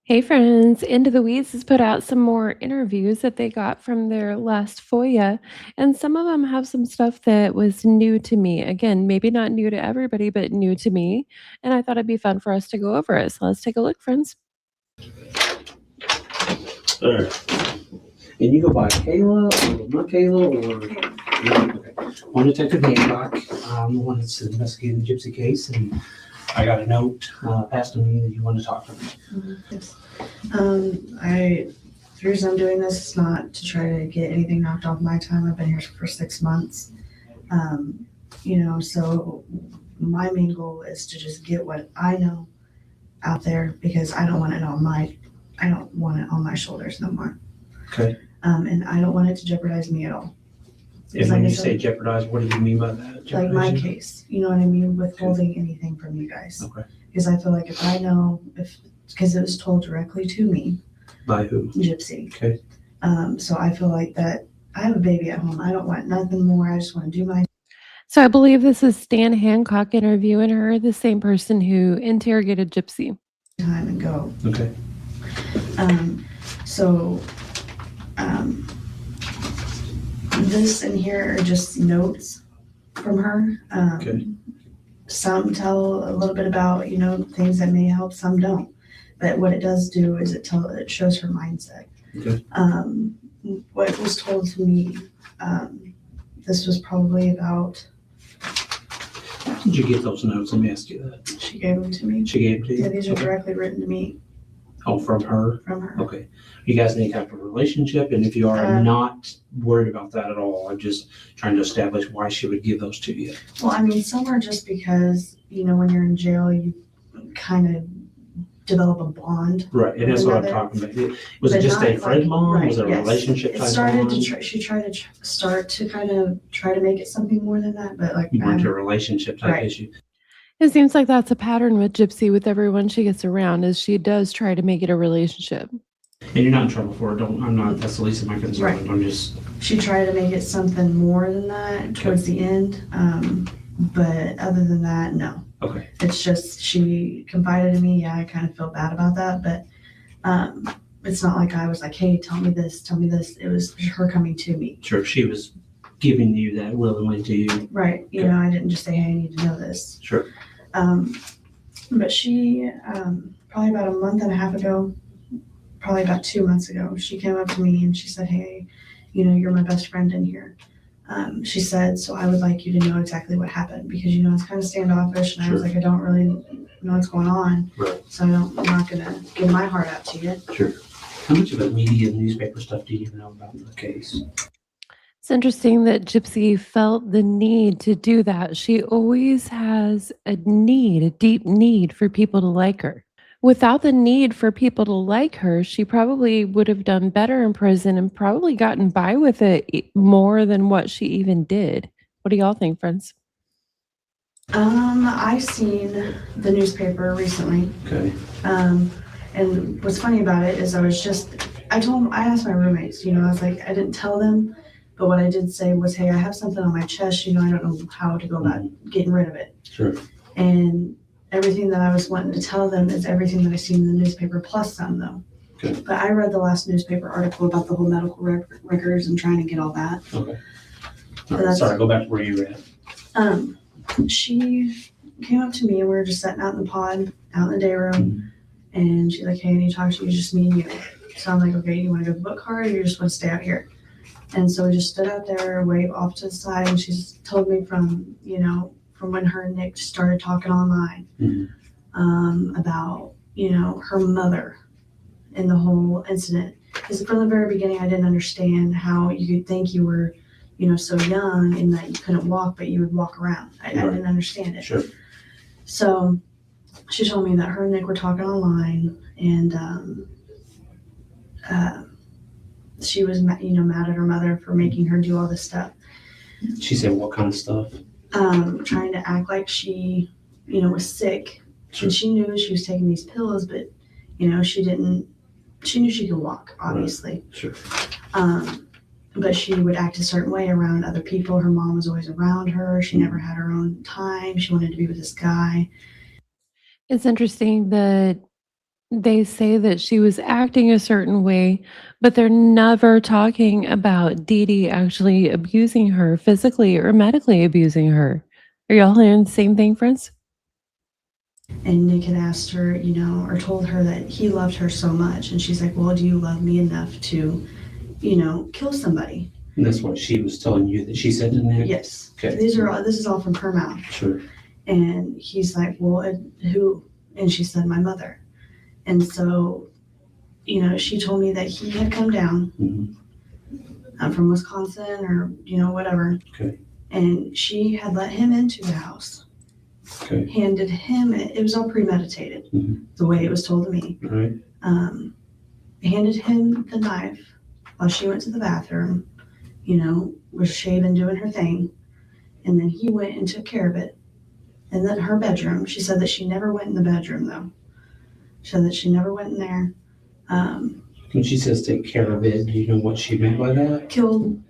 Hey friends, Into the Weeds has put out some more interviews that they got from their last FOIA, and some of them have some stuff that was new to me. Again, maybe not new to everybody, but new to me. And I thought it'd be fun for us to go over it. So let's take a look, friends. All right. And you go by Kayla or not Kayla or okay. One Detective Hancock. I'm the one that's investigating the Gypsy case, and I got a note passed to me that you want to talk to me. Yes. The reason I'm doing this is not to try to get anything knocked off my time. I've been here for 6 months. So my main goal is to just get what I know out there because I don't want it on my shoulders no more. Okay. And I don't want it to jeopardize me at all. And when you say jeopardize, what do you mean by that? Like my case, you know what I mean? Withholding anything from you guys. Okay. Because I feel like because it was told directly to me. By who? Gypsy. Okay. So I feel like that I have a baby at home. I don't want nothing more. I just want to do my. So I believe this is Stan Hancock interviewing her, the same person who interrogated Gypsy. Time and go. Okay. This in here are just notes from her. Okay. Some tell a little bit about, things that may help, some don't. But what it does do is it shows her mindset. Okay. What was told to me, this was probably about. How did you get those notes? Let me ask you that. She gave them to me. She gave them to you? Yeah, these are directly written to me. Oh, from her? From her. Okay. You guys any type of relationship? And if you are, I'm not worried about that at all. I'm just trying to establish why she would give those to you. Well, I mean, some are just because, when you're in jail, you kind of develop a bond. Right, and that's what I'm talking about. Was it just a friend bond? Right, Was it a yes. relationship type She bond? tried to start to kind of try to make it something more than that, but like. You went to a relationship type issue. It seems like that's a pattern with Gypsy with everyone she gets around, is she does try to make it a relationship. And you're not in trouble for it. I'm not, that's the least of my concern. Right. I'm just. She tried to make it something more than that towards the end. But other than that, no. Okay. It's just, she confided in me. Yeah, I kind of feel bad about that, but it's not like I was like, hey, tell me this. It was her coming to me. Sure, she was giving you that willingly to you. Right. Okay. I didn't just say, hey, I need to know this. Sure. But she, probably about a month and a half ago, probably about 2 months ago, she came up to me and she said, hey, you're my best friend in here. She said, so I would like you to know exactly what happened because, it's kind of standoffish. And I was like, I don't really know what's going on. Right. So I'm not going to give my heart out to you. Sure. How much of the media and newspaper stuff do you know about the case? It's interesting that Gypsy felt the need to do that. She always has a deep need for people to like her. Without the need for people to like her, she probably would have done better in prison and probably gotten by with it more than what she even did. What do y'all think, friends? I seen the newspaper recently. Okay. And what's funny about it is I asked my roommates, I was like, I didn't tell them, but what I did say was, hey, I have something on my chest, I don't know how to go about getting rid of it. Sure. And everything that I was wanting to tell them is everything that I seen in the newspaper plus some though. Okay. But I read the last newspaper article about the whole medical records and trying to get all that. Okay. All right, sorry, go back to where you were at. She came up to me and we were just sitting out in the pod, out in the day room, and she's like, hey, I need to talk to you, just me and you. So I'm like, okay, you want to go to the book card or you just want to stay out here? And so we just stood out there, waved off to the side, and she's told me from when her and Nick started talking online about, her mother and the whole incident. Because from the very beginning, I didn't understand how you could think you were, so young and that you couldn't walk, but you would walk around. I didn't understand it. Sure. So she told me that her and Nick were talking online, and she was, mad at her mother for making her do all this stuff. She said what kind of stuff? Trying to act like she, was sick. Sure. And she knew she was taking these pills, but, she knew she could walk, obviously. Right. Sure. But she would act a certain way around other people. Her mom was always around her. She never had her own time. She wanted to be with this guy. It's interesting that They say that she was acting a certain way, but they're never talking about Dee Dee actually abusing her physically or medically abusing her. Are y'all hearing the same thing, friends? And Nick had asked her, or told her that he loved her so much. And she's like, well, do you love me enough to, kill somebody? And that's what she was telling you that she said to Nick? Yes. Okay. This is all from her mouth. Sure. And he's like, well, and who? And she said, my mother. And so, she told me that he had come down from Wisconsin or, whatever. Okay. And she had let him into the house. Okay. Handed him, it was all premeditated, the way it was told to me. Right. Handed him the knife while she went to the bathroom, was shaving, doing her thing. And then he went and took care of it. And then her bedroom, she said that she never went in the bedroom, though. She said that she never went in there. When she says take care of it, do you know what she meant by that? Killed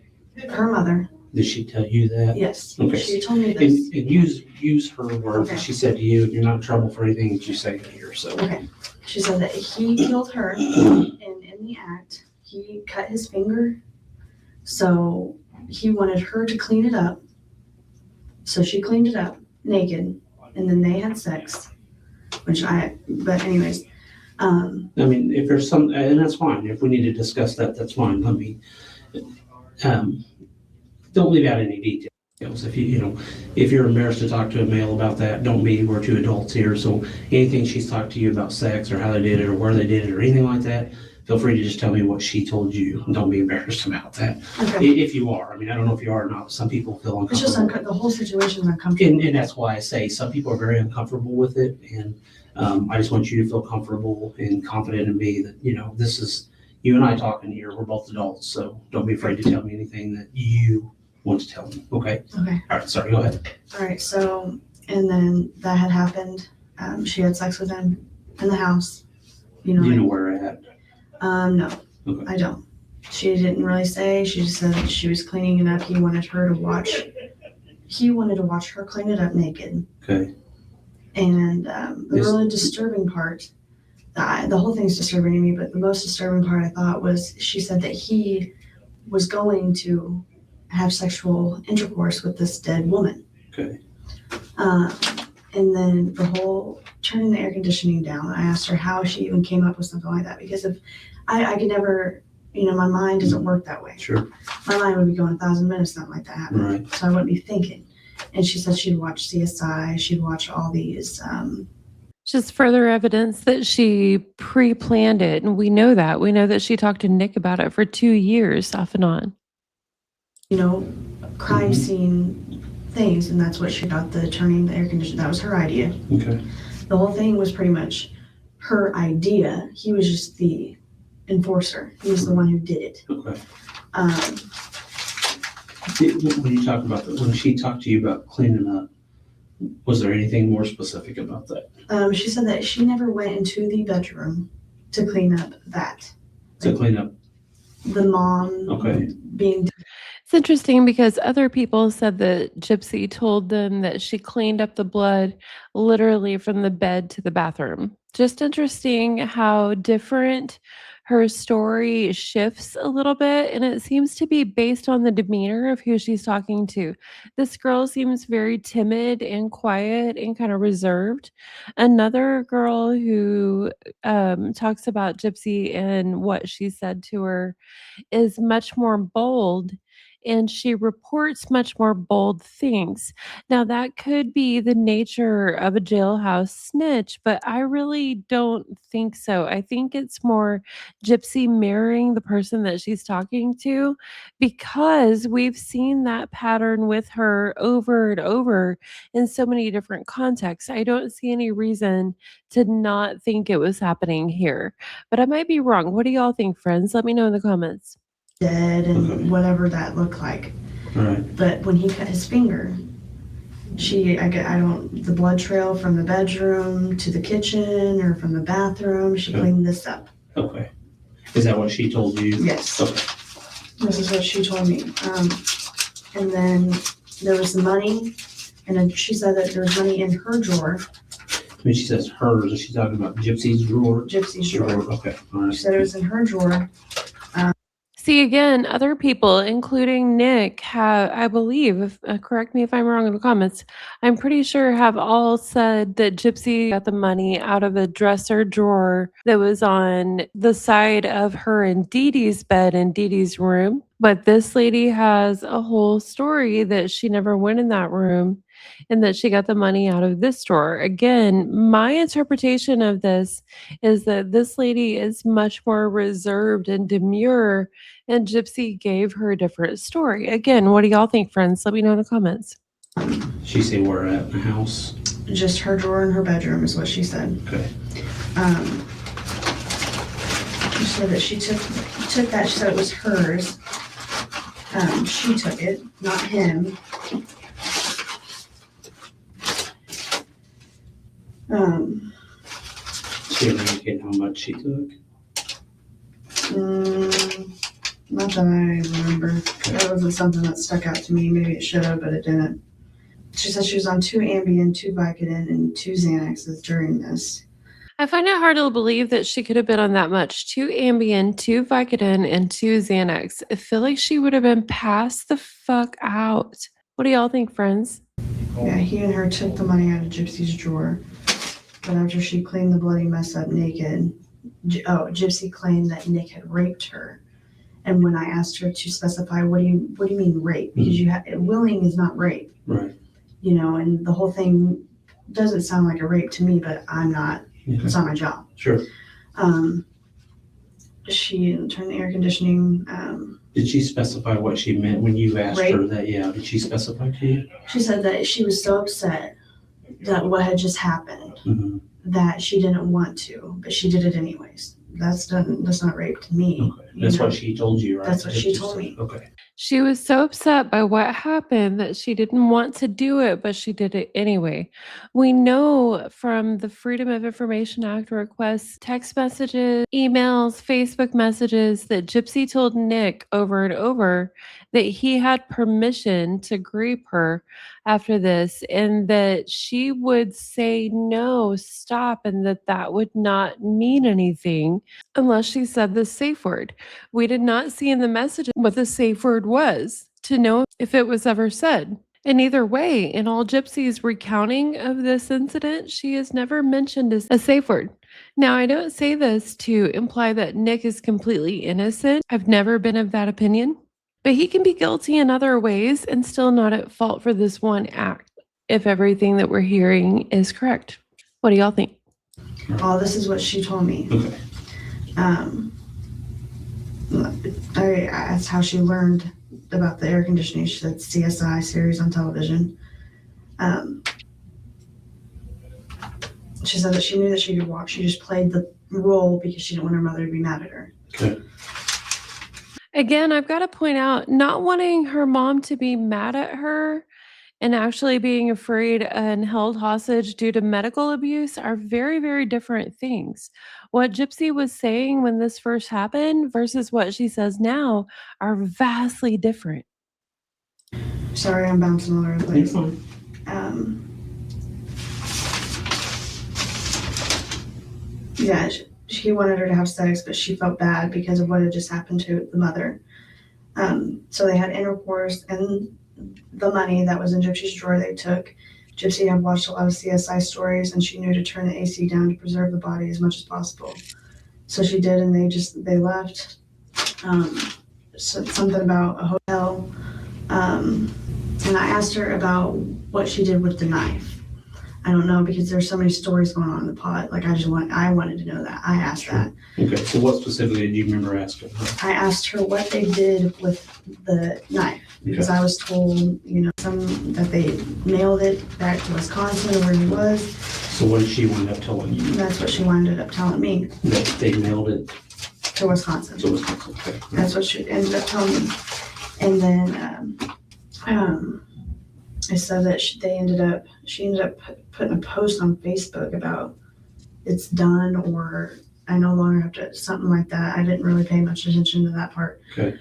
her mother. Did she tell you that? Yes. Okay. She told me this. And use her words. Okay. She said to you, you're not in trouble for anything that you say here. So. Okay. She said that he killed her, and in the act, he cut his finger. So he wanted her to clean it up. So she cleaned it up naked, and then they had sex, but anyways. I mean, if there's some, and that's fine. If we need to discuss that, that's fine. Let me, don't leave out any details. If if you're embarrassed to talk to a male about that, don't be. We're two adults here. So anything she's talked to you about sex or how they did it or where they did it or anything like that, feel free to just tell me what she told you. And don't be embarrassed about that. Okay. If you are. I mean, I don't know if you are or not. Some people feel It's uncomfortable. just the whole situation's uncomfortable. And that's why I say some people are very uncomfortable with it. And I just want you to feel comfortable and confident in me that, this is you and I talking here. We're both adults. So don't be afraid to tell me anything that you want to tell me. Okay? Okay. All right. Sorry. Go ahead. All right. So, and then that had happened. She had sex with him in the house. Do you know where we're at? No, Okay. I don't. She didn't really say. She just said that she was cleaning it up. He wanted to watch her clean it up naked. Okay. And the really disturbing part, the whole thing's disturbing to me, but the most disturbing part I thought was she said that he was going to have sexual intercourse with this dead woman. Okay. And then the whole turning the air conditioning down, I asked her how she even came up with something like that, because if I could never, my mind doesn't work that way. Sure. My mind would be going 1,000 minutes, something like that happened. Right. So I wouldn't be thinking. And she said she'd watch CSI, she'd watch all these. Just further evidence that she pre-planned it. And we know that. We know that she talked to Nick about it for 2 years off and on. Crime scene things. And that's what she got, the turning the air conditioner. That was her idea. Okay. The whole thing was pretty much her idea. He was just the enforcer. He was the one who did it. Okay. When you talk about that, when she talked to you about cleaning up, was there anything more specific about that? She said that she never went into the bedroom to clean up that. To clean up. The mom Okay. being. It's interesting because other people said that Gypsy told them that she cleaned up the blood literally from the bed to the bathroom. Just interesting how different her story shifts a little bit, and it seems to be based on the demeanor of who she's talking to. This girl seems very timid and quiet and kind of reserved. Another girl who talks about Gypsy and what she said to her is much more bold, and she reports much more bold things. Now, that could be the nature of a jailhouse snitch, but I really don't think so. I think it's more Gypsy mirroring the person that she's talking to, because we've seen that pattern with her over and over in so many different contexts. I don't see any reason to not think it was happening here, but I might be wrong. What do y'all think, friends? Let me know in the comments. Dead and Okay. whatever that looked like. All right. But when he cut his finger, the blood trail from the bedroom to the kitchen or from the bathroom, she Okay. cleaned this up. Okay. Is that what she told you? Yes. Okay. This is what she told me. And then there was the money, and then she said that there was money in her drawer. When she says hers, is she talking about Gypsy's drawer? Gypsy's drawer. Okay, all right. She said it was in her drawer. See, again, other people, including Nick, have, I believe, correct me if I'm wrong in the comments, I'm pretty sure have all said that Gypsy got the money out of a dresser drawer that was on the side of her and Dee Dee's bed in Dee Dee's room. But this lady has a whole story that she never went in that room and that she got the money out of this drawer. Again, my interpretation of this is that this lady is much more reserved and demure, and Gypsy gave her a different story. Again, what do y'all think, friends? Let me know in the comments. She say where at in the house? Just her drawer in her bedroom is what she said. Okay. She said that she took that. She said it was hers. She took it, not him. She ever indicate how much she took? Not that I remember. That wasn't something that stuck out to me. Maybe it should have, but it didn't. She said she was on 2 Ambien, 2 Vicodin, and 2 Xanaxes during this. I find it hard to believe that she could have been on that much. 2 Ambien, 2 Vicodin, and 2 Xanax. I feel like she would have been passed the fuck out. What do y'all think, friends? Yeah, he and her took the money out of Gypsy's drawer. But after she cleaned the bloody mess up naked, Gypsy claimed that Nick had raped her. And when I asked her to specify, what do you mean rape? Because willing is not rape. Right. You know, and the whole thing doesn't sound like a rape to me, but I'm not. Okay. It's not my job. Sure. She turned the air conditioning. Did she specify what she meant when you asked her Rape? that? Yeah. Did she specify to you? She said that she was so upset that what had just happened Mm-hmm. that she didn't want to, but she did it anyways. That's not rape to me. Okay. That's what she told you, right? That's what she told me. Okay. She was so upset by what happened that she didn't want to do it, but she did it anyway. We know from the Freedom of Information Act requests, text messages, emails, Facebook messages, that Gypsy told Nick over and over that he had permission to grape her after this, and that she would say no, stop, and that would not mean anything unless she said the safe word. We did not see in the message what the safe word was to know if it was ever said. And either way, in all Gypsy's recounting of this incident, she has never mentioned a safe word. Now, I don't say this to imply that Nick is completely innocent. I've never been of that opinion. But he can be guilty in other ways and still not at fault for this one act, if everything that we're hearing is correct. What do y'all think? Oh, this is what she told me. Okay. I asked how she learned about the air conditioning. She said CSI series on television. She said that she knew that she could walk. She just played the role because she didn't want her mother to be mad at her. Okay. Again, I've got to point out, not wanting her mom to be mad at her and actually being afraid and held hostage due to medical abuse are very, very different things. What Gypsy was saying when this first happened versus what she says now are vastly different. Sorry, I'm bouncing all over the You're place. fine. Yeah, he wanted her to have sex, but she felt bad because of what had just happened to the mother. So they had intercourse, and the money that was in Gypsy's drawer they took. Gypsy had watched a lot of CSI stories, and she knew to turn the AC down to preserve the body as much as possible. So she did, and they left. Something about a hotel. And I asked her about what she did with the knife. I don't know, because there's so many stories going on in the pot. Like I wanted to know that. I asked that. Okay. So what specifically did you remember asking her? I asked her what they did with the knife, because I was told, that they mailed it back to Wisconsin or where he was. So what did she wind up telling you? That's what she ended up telling me, That they mailed it to Wisconsin. to Wisconsin. Okay. That's what she ended up telling me. And then I said that she ended up putting a post on Facebook about it's done, or I no longer have to, something like that. I didn't really pay much attention to that part. Okay.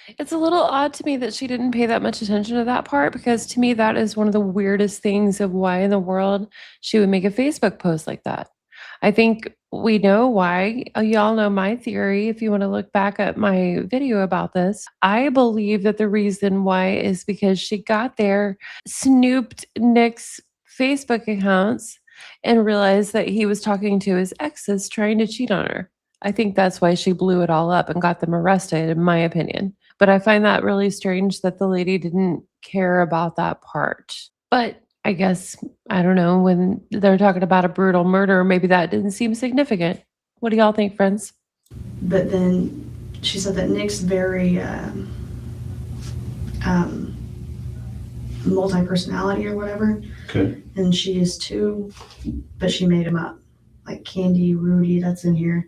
It's a little odd to me that she didn't pay that much attention to that part because to me that is one of the weirdest things of why in the world she would make a Facebook post like that. I think we know why. Y'all know my theory. If you want to look back at my video about this, I believe that the reason why is because she got there, snooped Nick's Facebook accounts, and realized that he was talking to his exes trying to cheat on her. I think that's why she blew it all up and got them arrested, in my opinion. But I find that really strange that the lady didn't care about that part. But I guess, I don't know, when they're talking about a brutal murder, maybe that didn't seem significant. What do y'all think, friends? But then she said that Nick's very multi-personality or whatever, Okay. and she is too, but she made him up. Like Candy, Rudy, that's in here.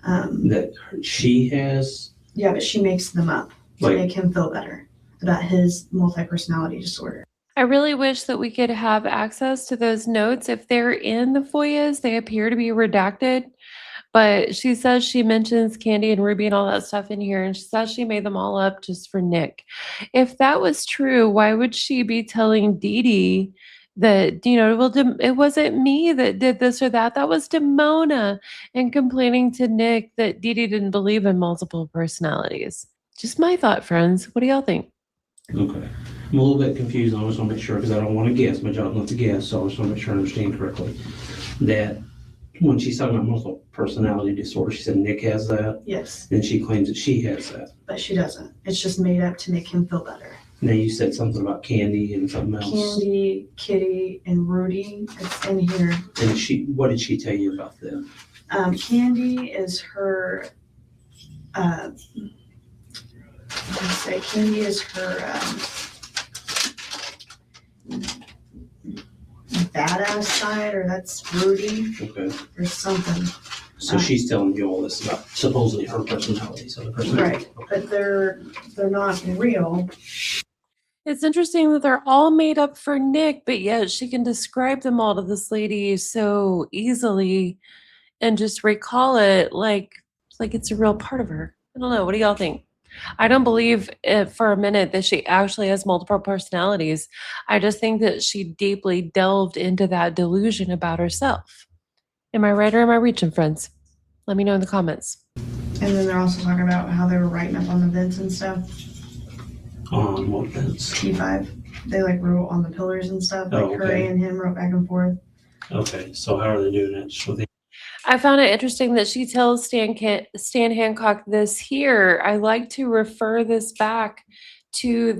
That she has, Yeah, but she makes them up to Like- make him feel better about his multi-personality disorder. I really wish that we could have access to those notes. If they're in the FOIAs, they appear to be redacted. But she says she mentions Candy and Ruby and all that stuff in here, and she says she made them all up just for Nick. If that was true, why would she be telling Dee Dee that, well, it wasn't me that did this or that? That was Demona, and complaining to Nick that Dee Dee didn't believe in multiple personalities. Just my thought, friends. What do y'all think? okay. I'm a little bit confused. I just want to make sure, because I don't want to guess. My job's not to guess, so I just want to make sure I understand correctly. That when she's talking about multiple personality disorder, she said Nick has that, Yes, and she claims that she has that. but she doesn't. It's just made up to make him feel better. Now you said something about Candy and something else. Candy, Kitty, and Rudy, it's in here. And what did she tell you about them? Candy is her, let's say, Candy is her badass side, or that's Rudy, Okay. or something. So she's telling you all this about supposedly her personality. So the personality. Right, but they're not real. It's interesting that they're all made up for Nick, but yet she can describe them all to this lady so easily and just recall it like it's a real part of her. I don't know. What do y'all think? I don't believe it for a minute that she actually has multiple personalities. I just think that she deeply delved into that delusion about herself. Am I right or am I reaching, friends? Let me know in the comments. And then they're also talking about how they were writing up on the vents and stuff. On what fence? T5. They like wrote on the pillars and stuff. Like Oh, her okay. and him wrote back and forth. Okay. So how are they doing that? Just with the I found it interesting that she tells Stan Hancock this here. I like to refer this back to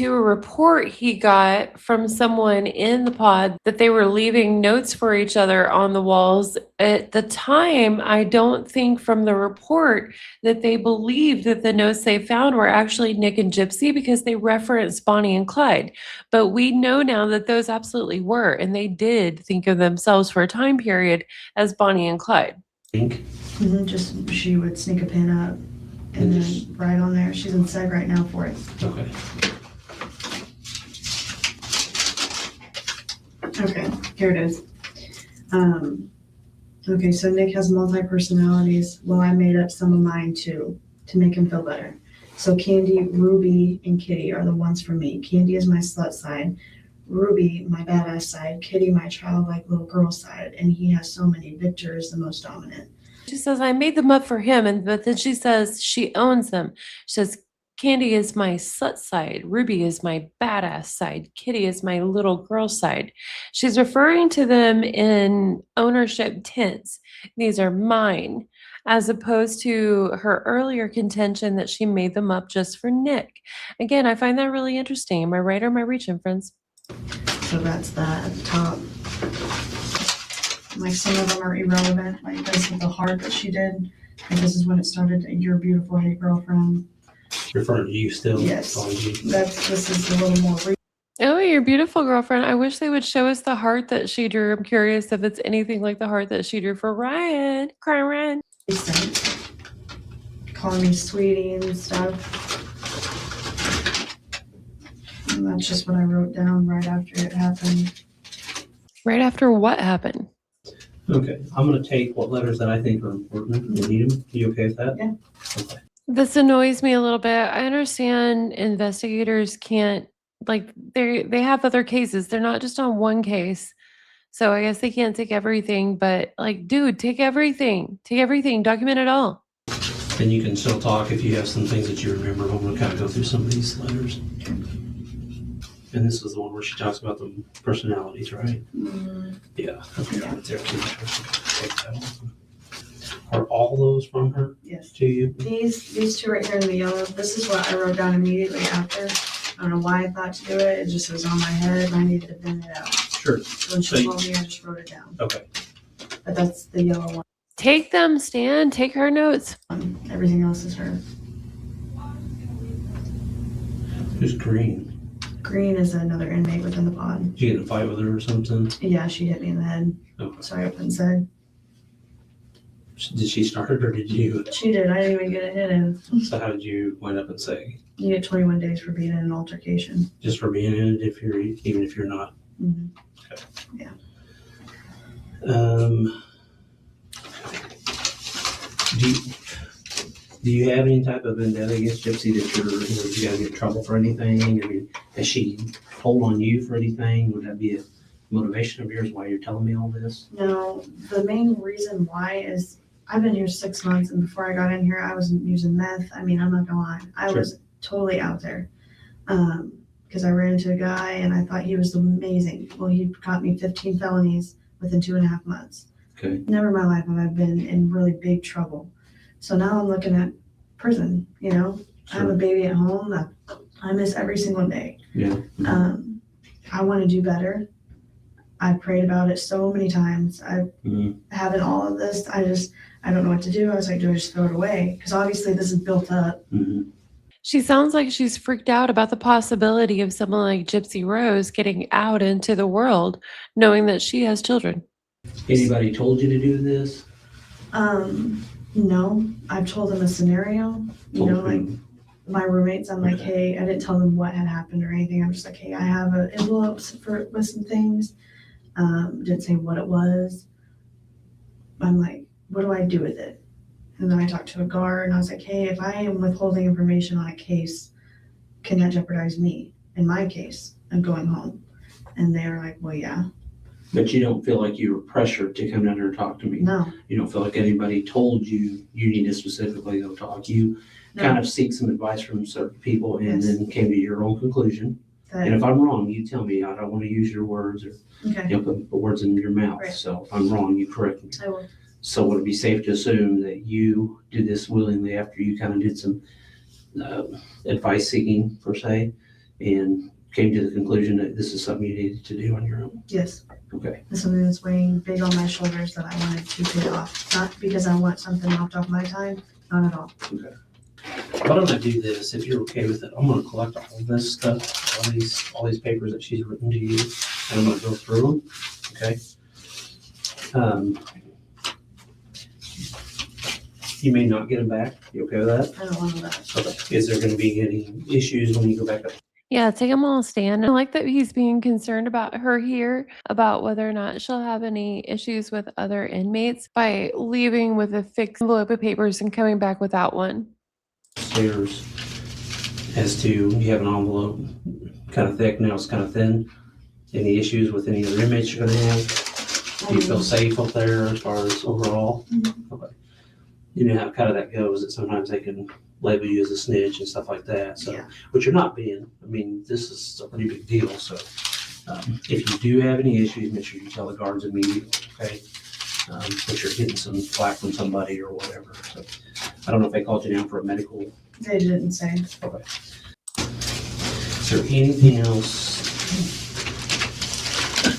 a report he got from someone in the pod that they were leaving notes for each other on the walls. At the time, I don't think from the report that they believed that the notes they found were actually Nick and Gypsy because they referenced Bonnie and Clyde. But we know now that those absolutely were, and they did think of themselves for a time period as Bonnie and Clyde. ink. Just she would sneak a pin up and then write on there. She's in seg right now for it. Okay. Okay, here it is. Okay, so Nick has multi-personalities. Well, I made up some of mine too to make him feel better. So Candy, Ruby, and Kitty are the ones for me. Candy is my slut side. Ruby, my badass side. Kitty, my childlike little girl side. And he has so many. Victor is the most dominant. She says, I made them up for him, but then she says she owns them. She says, Candy is my slut side. Ruby is my badass side. Kitty is my little girl side. She's referring to them in ownership tense. These are mine, as opposed to her earlier contention that she made them up just for Nick. Again, I find that really interesting. Am I right or am I reaching, friends? So that's that at the top. Like some of them are irrelevant. Like this is the heart that she did. And this is when it started. You're beautiful, hey girlfriend. Referring to you still. Yes. Calling you. This is a little more Oh, you're beautiful, girlfriend. I wish they would show us the heart that she drew. I'm curious if it's anything like the heart that she drew for Ryan. Cry, Ryan. recent. Calling me sweetie and stuff. And that's just what I wrote down right after it happened. Right after what happened? Okay. I'm going to take what letters that I think are important and need them. You okay with that? Yeah. Okay. This annoys me a little bit. I understand investigators can't like they have other cases. They're not just on one case. So I guess they can't take everything, but like, dude, take everything. Take everything. Document it all. And you can still talk if you have some things that you remember. I'm gonna kind of go through some of these letters. And this is the one where she talks about the personalities, right? Yeah. Okay. Yeah. It's there too. Take that one. Are all those from her Yes. to you? These two right here in the yellow, this is what I wrote down immediately after. I don't know why I thought to do it. It just was on my head and I needed to pen it out. Sure. So when she told me, I just wrote it down. Okay. But that's the yellow one. Take them, Stan. Take her notes. Everything else is her. Who's Greene? Greene is another inmate within the pod. Did you get in a fight with her or something? Yeah, she hit me in the head. Okay. So I up and said. Did she start it or did you? She did. I didn't even get a hit in. So how did you wind up and say? You get 21 days for being in an altercation. Just for being in it, even if you're not. Mm-hmm. Okay. Yeah. Do you have any type of vendetta against Gypsy that you gotta get in trouble for anything? I mean, has she told on you for anything? Would that be a motivation of yours why you're telling me all this? No, the main reason why is I've been here 6 months, and before I got in here, I was using meth. I mean, I'm not gonna lie, I Sure. was totally out there. Because I ran into a guy and I thought he was amazing. Well, he caught me 15 felonies within 2.5 months. Okay. Never in my life have I been in really big trouble. So now I'm looking at prison. You know, I have a Sure. baby at home that I miss every single day. Yeah. I want to do better. I prayed about it so many times. Having all of this, I don't know what to do. I was like, do I just throw it away? Because obviously this is built up. Mm-hmm. She sounds like she's freaked out about the possibility of someone like Gypsy Rose getting out into the world, knowing that she has children. Anybody told you to do this? No, I've told them a scenario. You know, like my roommates, I'm like, hey, I didn't tell them what had happened or anything. I'm just like, hey, I have an envelope with some things. Didn't say what it was. I'm like, what do I do with it? And then I talked to a guard and I was like, hey, if I am withholding information on a case, can that jeopardize me in my case of going home? And they were like, well, yeah. But you don't feel like you were pressured to come down here and talk to me? No. You don't feel like anybody told you need to specifically go talk? You kind of seek some advice from certain people and then came to your own conclusion. And if I'm wrong, you tell me. I don't want to use your words or put words in your mouth. Right. So if I'm wrong, you correct me. I will. So would it be safe to assume that you did this willingly after you kind of did some advice seeking, per se, and came to the conclusion that this is something you needed to do on your own? Yes. Okay. It's something that's weighing big on my shoulders that I wanted to get off. Not because I want something knocked off my time. Not at all. Okay. Why don't I do this, if you're okay with it? I'm gonna collect all this stuff, all these papers that she's written to you, and I'm gonna go through them, okay? You may not get them back. You okay with that? I don't want that. Okay. Is there gonna be any issues when you go back up? Yeah, take them all, Stan. I like that he's being concerned about her here, about whether or not she'll have any issues with other inmates by leaving with a fixed envelope of papers and coming back without one. Stairs as to, you have an envelope kind of thick, now it's kind of thin. Any issues with any other inmates you're gonna have? Do you feel safe up there as far as overall? Mm-hmm. Okay. You know how kind of that goes, that sometimes they can label you as a snitch and stuff like that. So, which you're not being. I mean, this is a pretty big deal. So, if you do have any issues, make sure you tell the guards immediately. Okay. If you're getting some flack from somebody or whatever. So, I don't know if they called you down for a medical. They didn't say. Okay. Is there anything else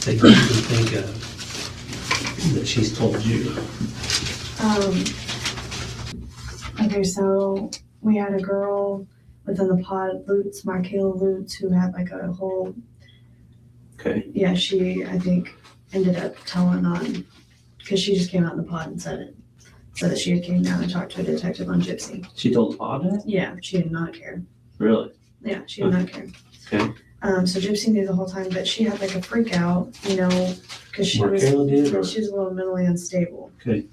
that you can think of that she's told you? Okay, so we had a girl within the pod, Kayla Lutz, who had like a whole. Okay. Yeah, she, I think, ended up telling on, because she just came out in the pod and said it. So that she had came down and talked to a detective on Gypsy. She told the pod that? Yeah, she did not care. Really? Yeah, she did not care. Okay. So Gypsy knew the whole time, but she had like a freak out, you know, because she was Kayla did, or? she was a little mentally unstable. Okay.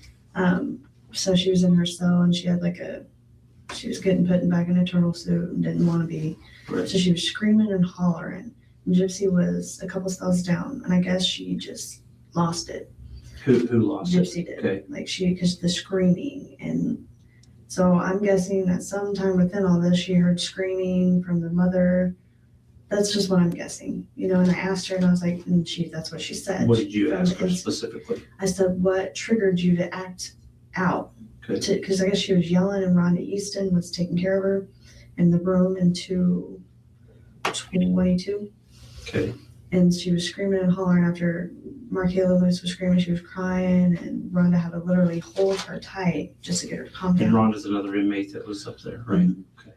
So she was in her cell and she had like She was getting put back in a turtle suit and didn't want to be. Right. So she was screaming and hollering. And Gypsy was a couple cells down, and I guess she just lost it. Who lost it? Gypsy did. Okay. Like because the screaming. And so I'm guessing that sometime within all this, she heard screaming from the mother. That's just what I'm guessing, and I asked her and I was like, that's what she said. What did you ask her specifically? I said, what triggered you to act out? Okay. Because I guess she was yelling and Rhonda Easton was taking care of her in the room in 222. Okay. And she was screaming and hollering after Markayla Lewis was screaming. She was crying and Rhonda had to literally hold her tight just to get her to calm down. And Rhonda's another inmate that was up there, right? Mm-hmm. Okay.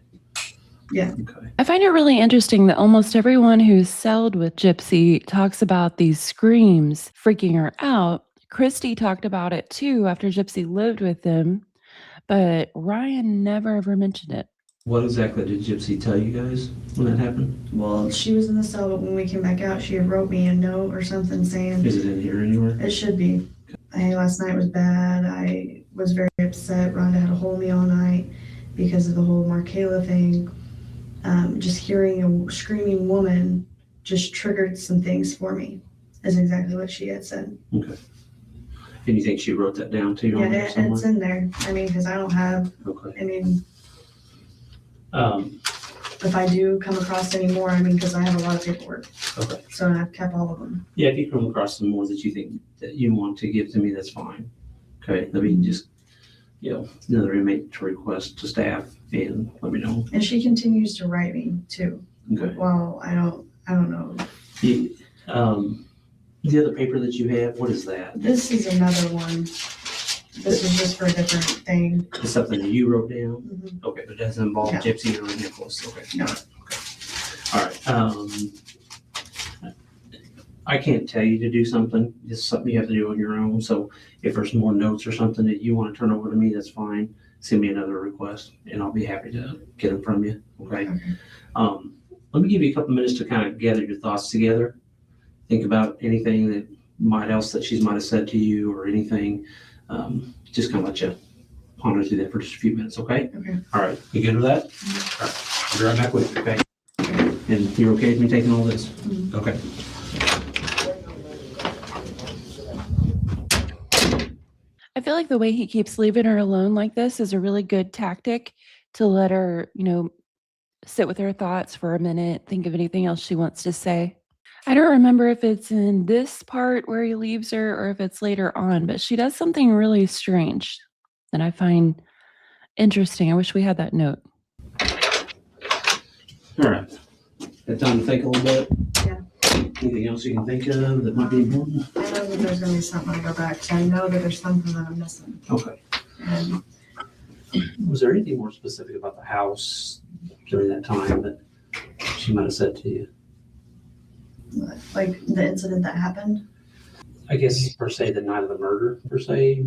Yeah. Okay. I find it really interesting that almost everyone who's celled with Gypsy talks about these screams freaking her out. Christy talked about it too after Gypsy lived with them, but Ryan never ever mentioned it. What exactly did Gypsy tell you guys when that happened? Well, she was in the cell, but when we came back out, she had wrote me a note or something saying. Is it in here anywhere? It should be. Hey, last night was bad. I was very upset. Rhonda had to hold me all night because of the whole Markayla thing. Just hearing a screaming woman just triggered some things for me, is exactly what she had said. Okay. And you think she wrote that down to you? Yeah, on there somewhere? it's in there. Because I don't have, Okay. If I do come across any more, because I have a lot of paperwork. Okay. So I've kept all of them. Yeah, if you come across some more that you think that you want to give to me, that's fine. Okay, let me just, another inmate to request to staff and let me know. And she continues to write me too. Okay. Well, I don't know. The other paper that you have, what is that? This is another one. This is just for a different thing. It's something that you wrote down? Mhm. Okay, but it doesn't involve No. Gypsy or Nicholas, okay? No. Okay. All right, I can't tell you to do something, it's something you have to do on your own, so if there's more notes or something that you want to turn over to me, that's fine. Send me another request, and I'll be happy to get them from you, okay? Okay. Let me give you a couple minutes to kind of gather your thoughts together. Think about anything that might she might have said to you or anything. Just kind of let you ponder through that for just a few minutes, okay? Okay. All right, you good with that? All right, I'll be right back with you, okay? And you're okay with me taking all this? Mhm. Okay. I feel like the way he keeps leaving her alone like this is a really good tactic to let her, sit with her thoughts for a minute, think of anything else she wants to say. I don't remember if it's in this part where he leaves her or if it's later on, but she does something really strange that I find interesting. I wish we had that note. All right. Got time to think a little bit? Yeah. Anything else you can think of that might be important? I know that there's gonna be something when I go back, so I know that there's something that I'm missing. Okay. And Was there anything more specific about the house during that time that she might have said to you? like the incident that happened. I guess per se the night of the murder, per se.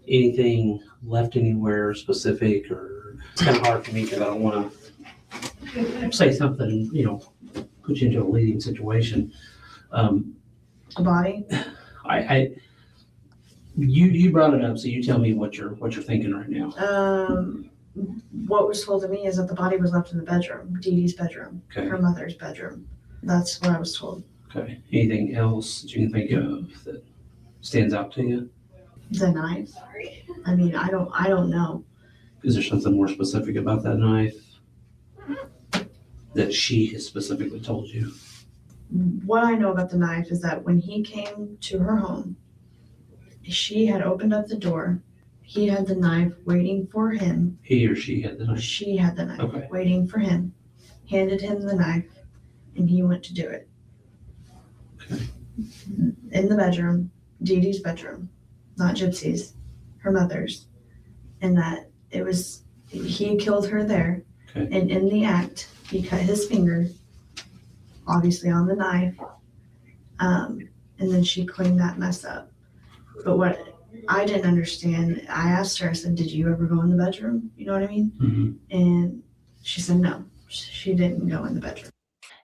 Anything left anywhere specific, or it's kind of hard for me because I don't want to say something, put you into a leading situation. The body. You brought it up, so you tell me what you're thinking right now. What was told to me is that the body was left in the bedroom, Dee Dee's bedroom, Okay. her mother's bedroom. That's what I was told. Okay. Anything else that you can think of that stands out to you? The knife. I don't know. Is there something more specific about that knife that she has specifically told you? What I know about the knife is that when he came to her home, she had opened up the door. He had the knife waiting for him. He or she had the knife? She had the knife Okay. waiting for him, handed him the knife, and he went to do it. Okay. In the bedroom, Dee Dee's bedroom, not Gypsy's, her mother's. And that he killed her there. Okay. And in the act, he cut his finger, obviously on the knife, and then she cleaned that mess up. But what I didn't understand, I asked her, I said, did you ever go in the bedroom? You know what I mean? Mm-hmm. And she said, no, she didn't go in the bedroom.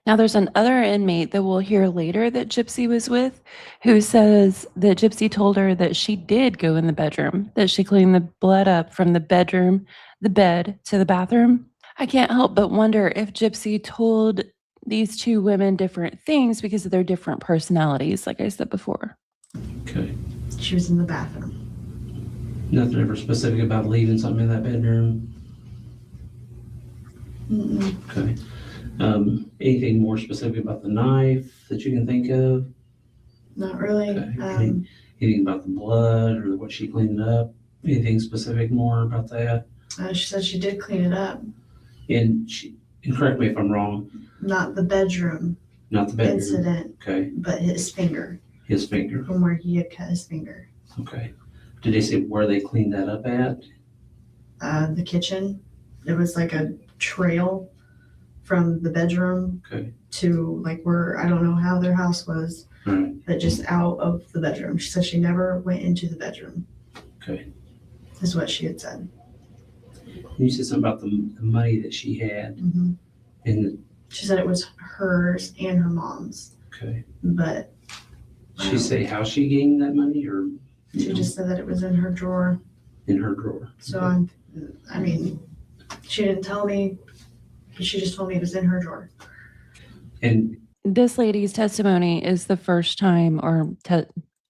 Now, there's another inmate that we'll hear later that Gypsy was with who says that Gypsy told her that she did go in the bedroom, that she cleaned the blood up from the bedroom, the bed, to the bathroom. I can't help but wonder if Gypsy told these two women different things because of their different personalities, like I said before. Okay. She was in the bathroom. Nothing ever specific about leaving something in that bedroom? Mm-mm. Okay. Anything more specific about the knife that you can think of? Not really. Okay. Anything about the blood or what she cleaned up? Anything specific more about that? She said she did clean it up. And correct me if I'm wrong, Not the bedroom not the bedroom. incident, Okay. but his finger, His finger. from where he had cut his finger. Okay. Did they say where they cleaned that up at? The kitchen. It was like a trail from the bedroom Okay. to like where, I don't know how their house was, All right. but just out of the bedroom. She said she never went into the bedroom, Okay. is what she had said. You said something about the money that she had Hmm. and She said it was hers and her mom's, okay. but She say how she gained that money or she just said that it was in her drawer. in her drawer? So Okay. I mean, she didn't tell me, but she just told me it was in her drawer. And This lady's testimony is the first time, or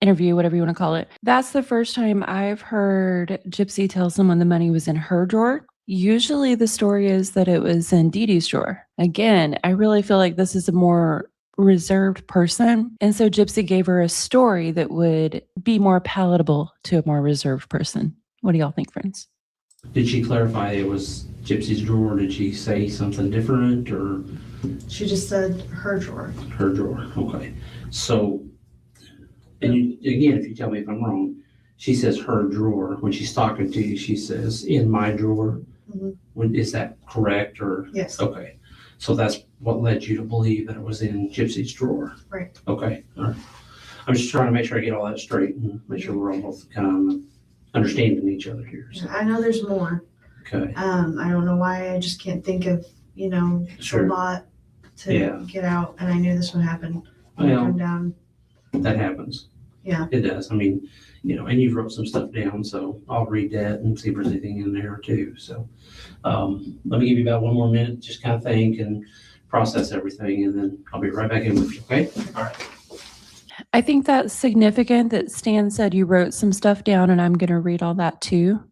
interview, whatever you want to call it. That's the first time I've heard Gypsy tell someone the money was in her drawer. Usually the story is that it was in Dee Dee's drawer. Again, I really feel like this is a more reserved person. And so Gypsy gave her a story that would be more palatable to a more reserved person. What do y'all think, friends? did she clarify it was Gypsy's drawer? Did she say something different or She just said her drawer. her drawer? Okay. So, and you, again, if you tell me if I'm wrong, she says her drawer. When she's talking to you, she says, in my drawer. Mhm. Is that correct or? Yes. Okay. So that's what led you to believe that it was in Gypsy's drawer? Right. Okay. All right. I'm just trying to make sure I get all that straight and make sure we're all both kind of understanding each other here. So, I know there's more. okay. I don't know why. I just can't think of, Sure. a lot to Yeah. get out. And I knew this would happen. Well, Come down. that happens. Yeah. It does. I mean, and you've wrote some stuff down, so I'll read that and see if there's anything in there too. So let me give you about one more minute, just kind of think and process everything, and then I'll be right back in with you, okay? All right. I think that's significant that Stan said you wrote some stuff down, and I'm going to read all that too.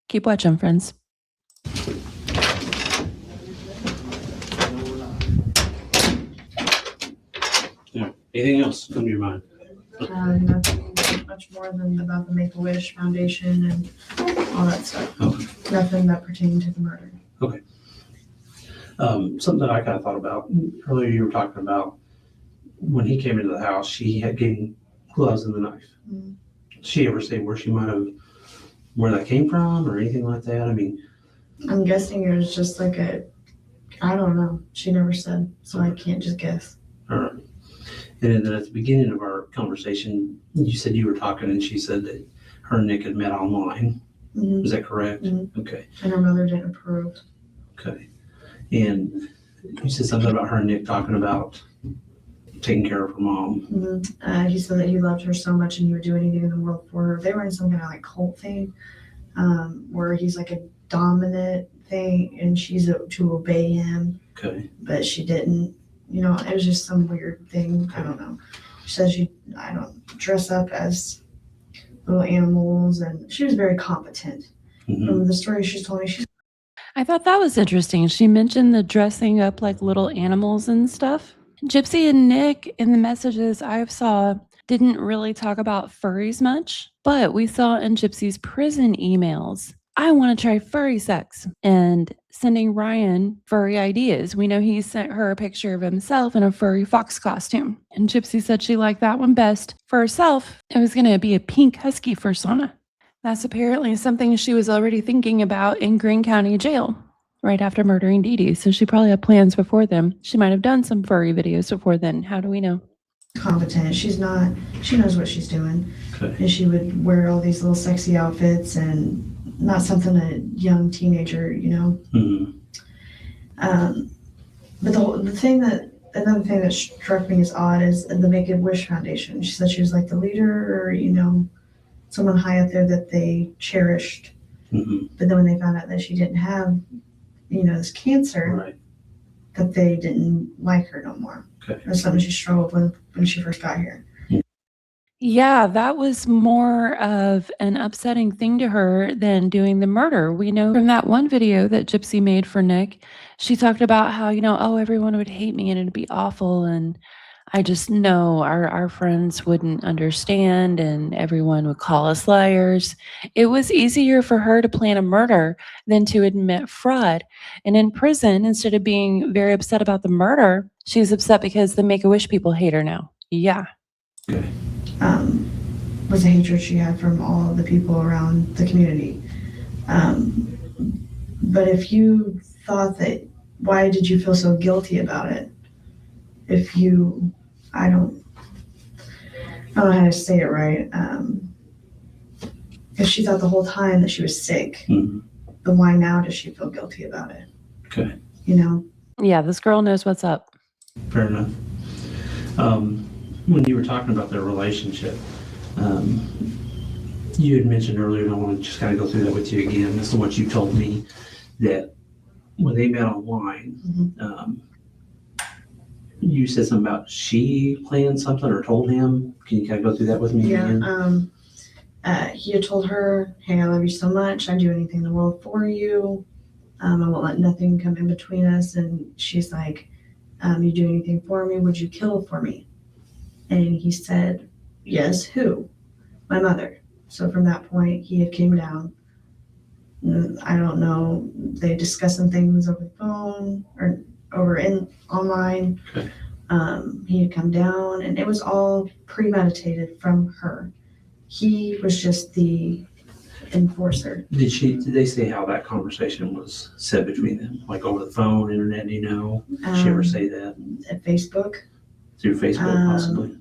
Keep watching, friends. Yeah. Anything else come to your mind? Nothing much more than about the Make-A-Wish Foundation and all that stuff. Okay. Nothing that pertained to the murder. Something that I kind of thought about earlier, you were talking about when he came into the house, she had getting gloves and the knife. Mm. Did she ever say where that came from or anything like that? I mean, I'm guessing it was just like I don't know. She never said, so I can't just guess. all right. And then at the beginning of our conversation, you said you were talking and she said that her and Nick had met online. Mhm. Is that correct? Mhm. Okay. And her mother didn't approve. Okay. And you said something about her and Nick talking about taking care of her mom. He said that he loved her so much and he would do anything in the world for her. They were in some kind of like cult thing, where he's like a dominant thing and she's to obey him, Okay. but she didn't. It was just some weird thing. I don't know. She said I don't dress up as little animals, and she was very competent. Mhm. From the story she's told me, I thought that was interesting. She mentioned the dressing up like little animals and stuff. Gypsy and Nick, in the messages I saw, didn't really talk about furries much, but we saw in Gypsy's prison emails, I want to try furry sex, and sending Ryan furry ideas. We know he sent her a picture of himself in a furry fox costume, and Gypsy said she liked that one best. For herself, it was going to be a pink husky fursona. That's apparently something she was already thinking about in Greene County Jail right after murdering Dee Dee. So she probably had plans before them. She might have done some furry videos before then. How do we know? competent. She knows what she's doing. Okay. And she would wear all these little sexy outfits and not something a young teenager, Mhm. But the thing that another thing that struck me as odd is the Make-A-Wish Foundation. She said she was like the leader, or someone high up there that they cherished. Mm-hmm. But then when they found out that she didn't have, this cancer, Right. that they didn't like her no more. Okay. That's something she struggled with when she first got here. Yeah, that was more of an upsetting thing to her than doing the murder. We know from that one video that Gypsy made for Nick, she talked about how, oh, everyone would hate me and it'd be awful. And I just know our friends wouldn't understand and everyone would call us liars. It was easier for her to plan a murder than to admit fraud. And in prison, instead of being very upset about the murder, she's upset because the Make-A-Wish people hate her now. Yeah. Okay. Was the hatred she had from all of the people around the community. But if you thought that, why did you feel so guilty about it? If you, I don't know how to say it right. If she thought the whole time that she was sick, Mm-hmm. then why now does she feel guilty about it? Okay. Yeah, this girl knows what's up. Fair enough. When you were talking about their relationship, you had mentioned earlier, and I want to just kind of go through that with you again. This is what you told me, that when they met online, you said something about she planned something or told him. Can you kind of go through that with me again? He had told her, hey, I love you so much. I'd do anything in the world for you. I won't let nothing come in between us. And she's like, you do anything for me? Would you kill for me? And he said, yes, who? My mother. So from that point, he had came down. I don't know. They discussed some things over the phone or online. Okay. He had come down, and it was all premeditated from her. He was just the enforcer. Did they say how that conversation was said between them? Like over the phone, internet, do you know? Did she ever say that? At Facebook. Through Facebook, possibly?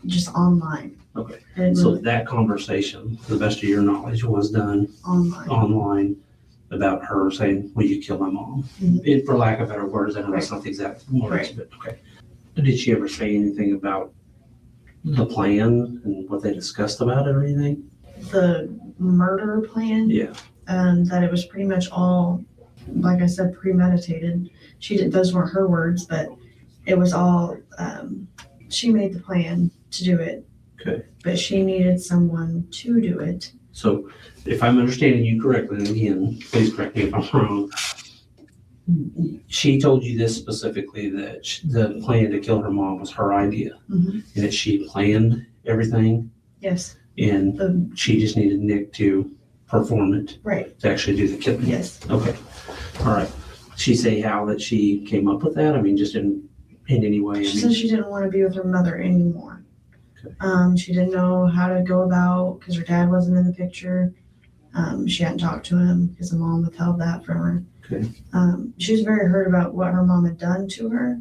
Just online. Okay. So that conversation, to the best of your knowledge, was done online about her saying, will you kill my mom? Mm-hmm. For lack of better words, I know that's not the exact words, but okay. Did she ever say anything about the plan and what they discussed about it or anything? The murder plan? Yeah. That it was pretty much all, like I said, premeditated. Those weren't her words, but it was all, she made the plan to do it. Okay. But she needed someone to do it. So if I'm understanding you correctly, and again, please correct me if I'm wrong, she told you this specifically, that the plan to kill her mom was her idea, Mm-hmm. and that she planned everything, Yes. and she just needed Nick to perform it. Right. To actually do the killing. Yes. Okay. All right. She say how that she came up with that? I mean, just in any way? She said she didn't want to be with her mother anymore. Okay. She didn't know how to go about, because her dad wasn't in the picture. She hadn't talked to him because the mom withheld that from her. Okay. She was very hurt about what her mom had done to her,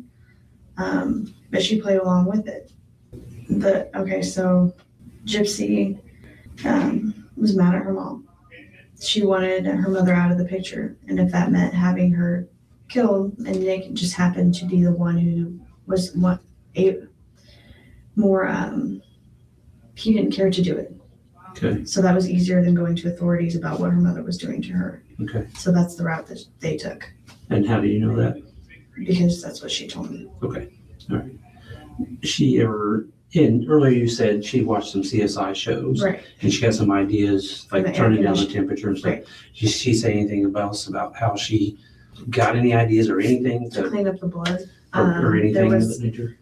but she played along with it. So Gypsy was mad at her mom. She wanted her mother out of the picture, and if that meant having her killed, and Nick just happened to be the one who was he didn't care to do it. Okay. So that was easier than going to authorities about what her mother was doing to her. Okay. So that's the route that they took. And how do you know that? Because that's what she told me. Okay. All right. She ever, earlier you said she watched some CSI shows. Right. And she had some ideas, like turning down the temperature and stuff. Right. Did she say anything about how she got any ideas or anything to clean up the blood? Or anything of that nature?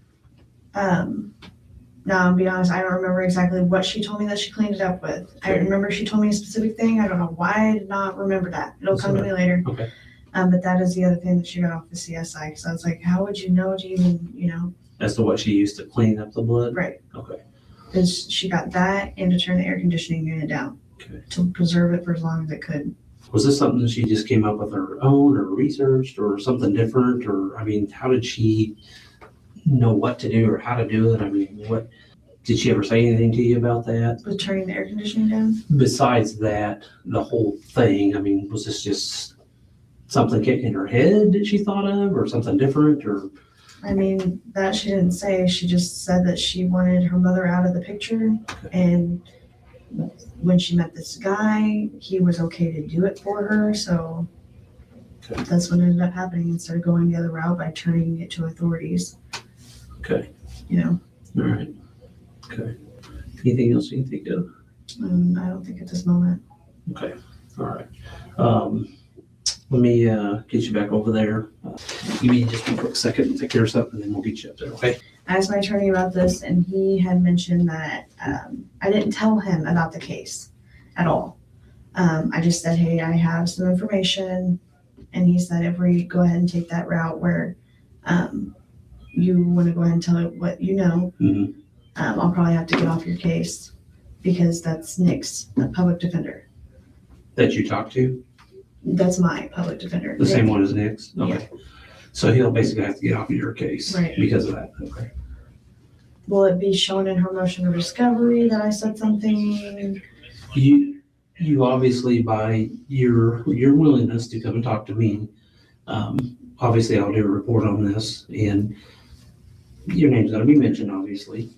Now, I'll be honest, I don't remember exactly what she told me that she cleaned it up with. Okay. I remember she told me a specific thing. I don't know why I did not remember that. It'll come to me later. Okay. But that is the other thing that she got off the CSI. Because I was like, how would you know to even, As to what she used to clean up the blood? Right. Okay. Because she got that and to turn the air conditioning unit down. Okay. To preserve it for as long as it could. Was this something that she just came up with her own or researched or something different? Or, I mean, how did she know what to do or how to do it? I mean, what did she ever say anything to you about that? With turning the air conditioning down? Besides that, the whole thing, I mean, was this just something in her head that she thought of or something different or? I mean, that she didn't say. She just said that she wanted her mother out of the picture. And when she met this guy, he was okay to do it for her. So Okay. that's what ended up happening instead of going the other route by turning it to authorities. Okay. You know, All right. Okay. Anything else you can think of? I don't think at this moment. Okay. All right. Let me get you back over there. Give me just a quick second to take care of something, and then we'll get you up there, okay? I asked my attorney about this, and he had mentioned that I didn't tell him about the case at all. I just said, hey, I have some information. And he said, if we go ahead and take that route where you want to go ahead and tell it what you know, Mm-hmm. I'll probably have to get off your case because that's Nick's public defender. That you talked to? That's my public defender. The Nick. same one as Nick's? Okay. So he'll basically have to get off of your case Right. because of that. Okay. Will it be shown in her motion of discovery that I said something? You obviously, by your willingness to come and talk to me, obviously I'll do a report on this, and your name's going to be mentioned, obviously,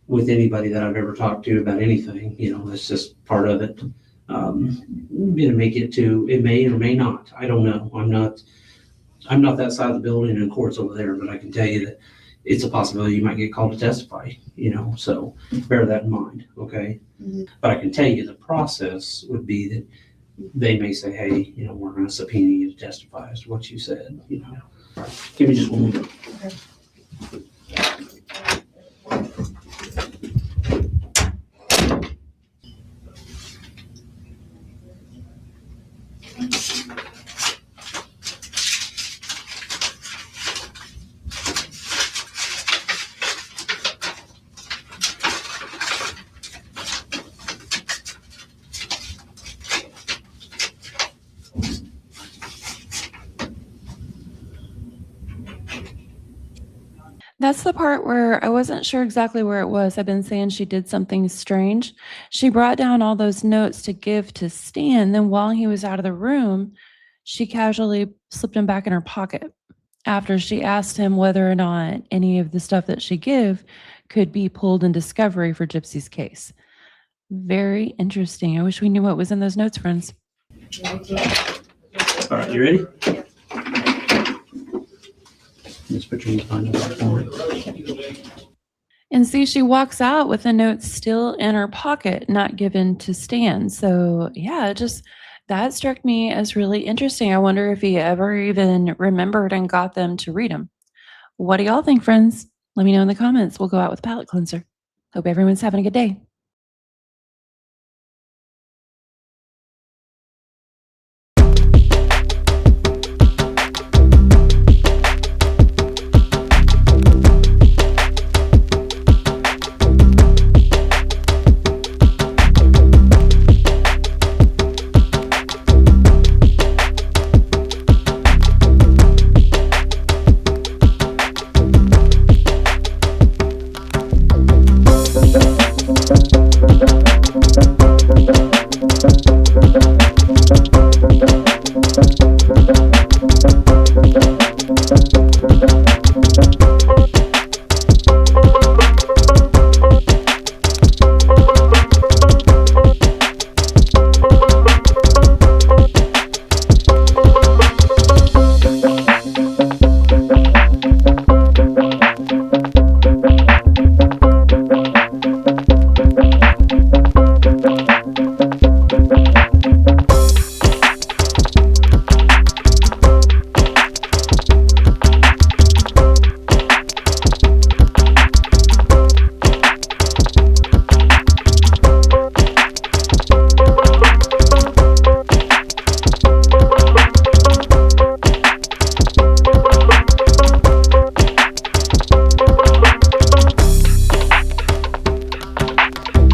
with anybody that I've ever talked to about anything. That's just part of it. Make it to, it may or may not. I don't know. I'm not that side of the building, and court's over there, but I can tell you that it's a possibility you might get called to testify, so bear that in mind, okay? Mm-hmm. But I can tell you the process would be that they may say, hey, we're going to subpoena you to testify as to what you said, Give me just one moment. Okay. That's the part where I wasn't sure exactly where it was. I've been saying she did something strange. She brought down all those notes to give to Stan. Then while he was out of the room, she casually slipped them back in her pocket after she asked him whether or not any of the stuff that she gave could be pulled in discovery for Gypsy's case. Very interesting. I wish we knew what was in those notes, friends. All right, you ready? Just put your phone on. And see, she walks out with the notes still in her pocket, not given to Stan. So yeah, that struck me as really interesting. I wonder if he ever even remembered and got them to read them. What do y'all think, friends? Let me know in the comments. We'll go out with a palate cleanser. Hope everyone's having a good day.